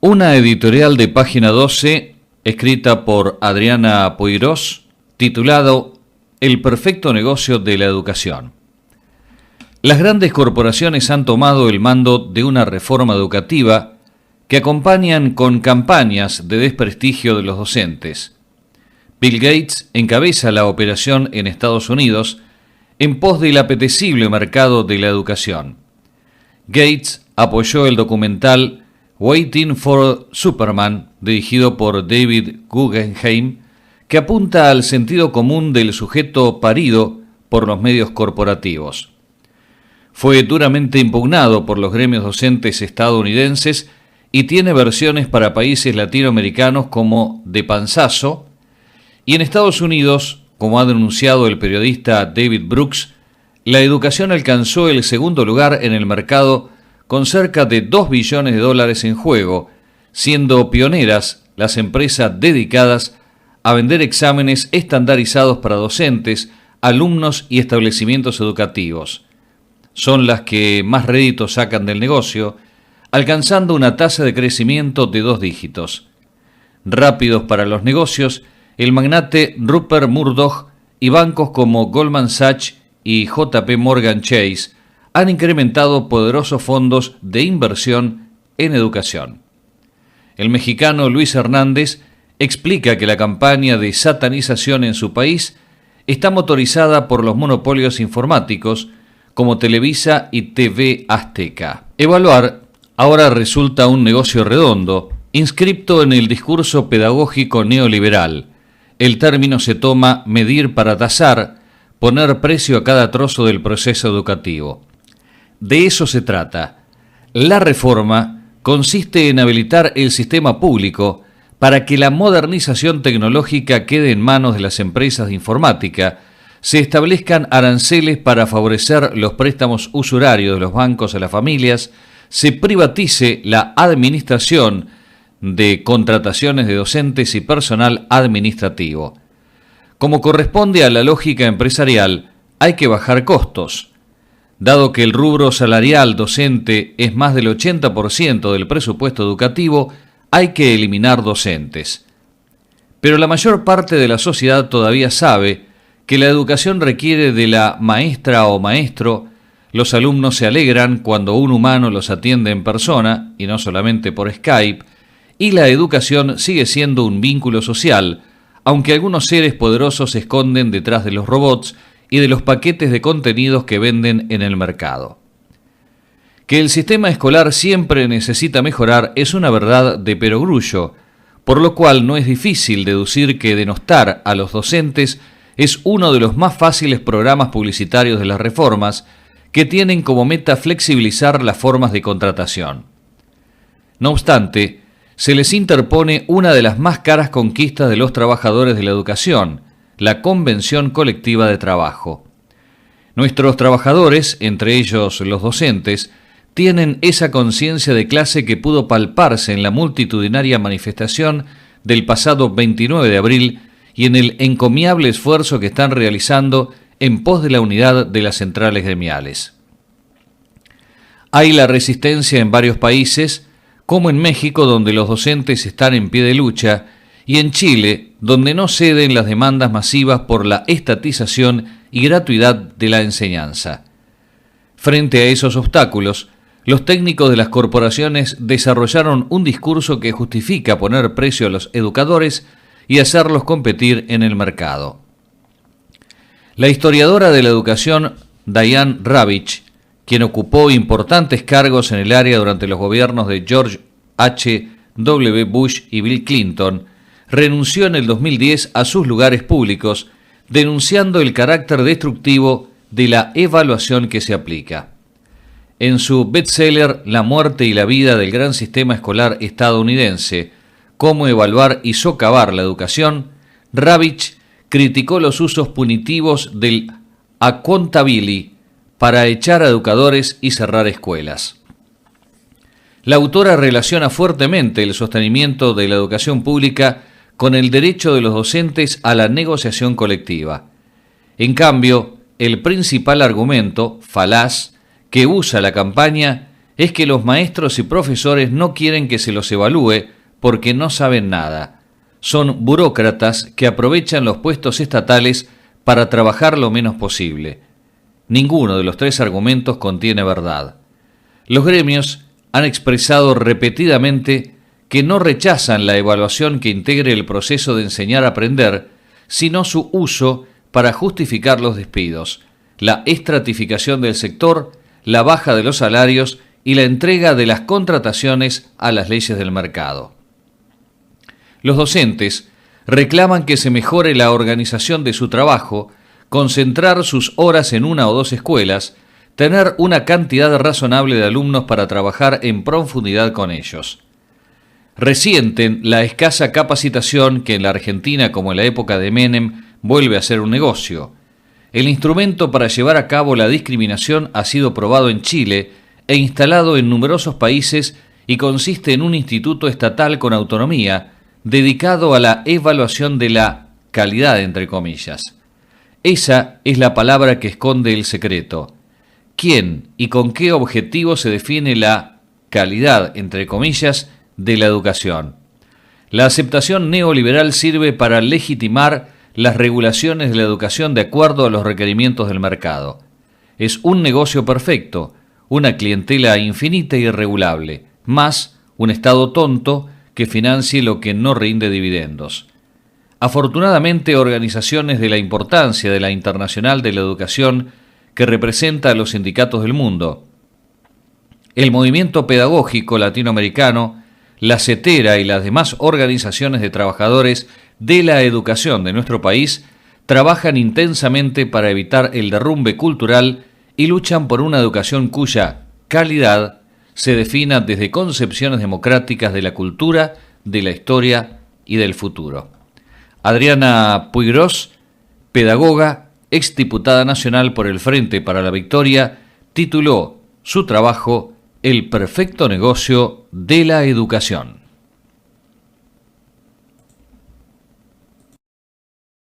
Una editorial de Página 12, escrita por Adriana Poirós, titulado El perfecto negocio de la educación. Las grandes corporaciones han tomado el mando de una reforma educativa que acompañan con campañas de desprestigio de los docentes. Bill Gates encabeza la operación en Estados Unidos en pos del apetecible mercado de la educación. Gates apoyó el documental Waiting for Superman, dirigido por David Guggenheim, que apunta al sentido común del sujeto parido por los medios corporativos. Fue duramente impugnado por los gremios docentes estadounidenses y tiene versiones para países latinoamericanos como de panzazo, y en Estados Unidos, como ha denunciado el periodista David Brooks, la educación alcanzó el segundo lugar en el mercado con cerca de $2 billones en juego, siendo pioneras las empresas dedicadas a vender exámenes estandarizados para docentes, alumnos y establecimientos educativos. Son las que más réditos sacan del negocio, alcanzando una tasa de crecimiento de 2 dígitos. Rápidos para los negocios, el magnate Rupert Murdoch y bancos como Goldman Sachs y JP Morgan Chase han incrementado poderosos fondos de inversión en educación. El mexicano Luis Hernández explica que la campaña de satanización en su país está motorizada por los monopolios informáticos como Televisa y TV Azteca. Evaluar ahora resulta un negocio redondo, inscripto en el discurso pedagógico neoliberal. El término se toma medir para tasar, poner precio a cada trozo del proceso educativo. De eso se trata. La reforma consiste en habilitar el sistema público para que la modernización tecnológica quede en manos de las empresas de informática, se establezcan aranceles para favorecer los préstamos usurarios de los bancos a las familias, se privatice la administración de contrataciones de docentes y personal administrativo. Como corresponde a la lógica empresarial, hay que bajar costos. Dado que el rubro salarial docente es más del 80% del presupuesto educativo, hay que eliminar docentes. Pero la mayor parte de la sociedad todavía sabe que la educación requiere de la maestra o maestro. Los alumnos se alegran cuando un humano los atiende en persona, y no solamente por Skype, y la educación sigue siendo un vínculo social, aunque algunos seres poderosos se esconden detrás de los robots y de los paquetes de contenidos que venden en el mercado. Que el sistema escolar siempre necesita mejorar es una verdad de perogrullo, por lo cual no es difícil deducir que denostar a los docentes es uno de los más fáciles programas publicitarios de las reformas, que tienen como meta flexibilizar las formas de contratación. No obstante, se les interpone una de las más caras conquistas de los trabajadores de la educación, la convención colectiva de trabajo. Nuestros trabajadores, entre ellos los docentes, tienen esa conciencia de clase que pudo palparse en la multitudinaria manifestación del pasado 29 de abril y en el encomiable esfuerzo que están realizando en pos de la unidad de las centrales gremiales. Hay la resistencia en varios países, como en México, donde los docentes están en pie de lucha, y en Chile, donde no ceden las demandas masivas por la estatización y gratuidad de la enseñanza. Frente a esos obstáculos, los técnicos de las corporaciones desarrollaron un discurso que justifica poner precio a los educadores y hacerlos competir en el mercado. La historiadora de la educación Diane Ravitch, quien ocupó importantes cargos en el área durante los gobiernos de George H. W. Bush y Bill Clinton, renunció en el 2010 a sus lugares públicos, denunciando el carácter destructivo de la evaluación que se aplica. En su bestseller La muerte y la vida del gran sistema escolar estadounidense, Cómo evaluar y socavar la educación, Ravitch criticó los usos punitivos del accountability para echar a educadores y cerrar escuelas. La autora relaciona fuertemente el sostenimiento de la educación pública con el derecho de los docentes a la negociación colectiva. En cambio, el principal argumento, falaz, que usa la campaña es que los maestros y profesores no quieren que se los evalúe porque no saben nada. Son burócratas que aprovechan los puestos estatales para trabajar lo menos posible. Ninguno de los tres argumentos contiene verdad. Los gremios han expresado repetidamente que no rechazan la evaluación que integre el proceso de enseñar-aprender, sino su uso para justificar los despidos, la estratificación del sector, la baja de los salarios y la entrega de las contrataciones a las leyes del mercado. Los docentes reclaman que se mejore la organización de su trabajo, concentrar sus horas en una o dos escuelas, tener una cantidad razonable de alumnos para trabajar en profundidad con ellos. Resienten la escasa capacitación que en la Argentina, como en la época de Menem, vuelve a ser un negocio. El instrumento para llevar a cabo la discriminación ha sido probado en Chile e instalado en numerosos países y consiste en un instituto estatal con autonomía dedicado a la evaluación de la calidad, entre comillas. Esa es la palabra que esconde el secreto. ¿Quién y con qué objetivo se define la calidad, entre comillas, de la educación? La aceptación neoliberal sirve para legitimar las regulaciones de la educación de acuerdo a los requerimientos del mercado. Es un negocio perfecto, una clientela infinita e irregulable, más un Estado tonto que financie lo que no rinde dividendos. Afortunadamente, organizaciones de la importancia de la Internacional de la Educación, que representa a los sindicatos del mundo, el Movimiento Pedagógico Latinoamericano, la CETERA y las demás organizaciones de trabajadores de la educación de nuestro país trabajan intensamente para evitar el derrumbe cultural y luchan por una educación cuya calidad se defina desde concepciones democráticas de la cultura, de la historia y del futuro. Adriana Puigros, pedagoga, exdiputada nacional por el Frente para la Victoria, tituló su trabajo El perfecto negocio de la educación.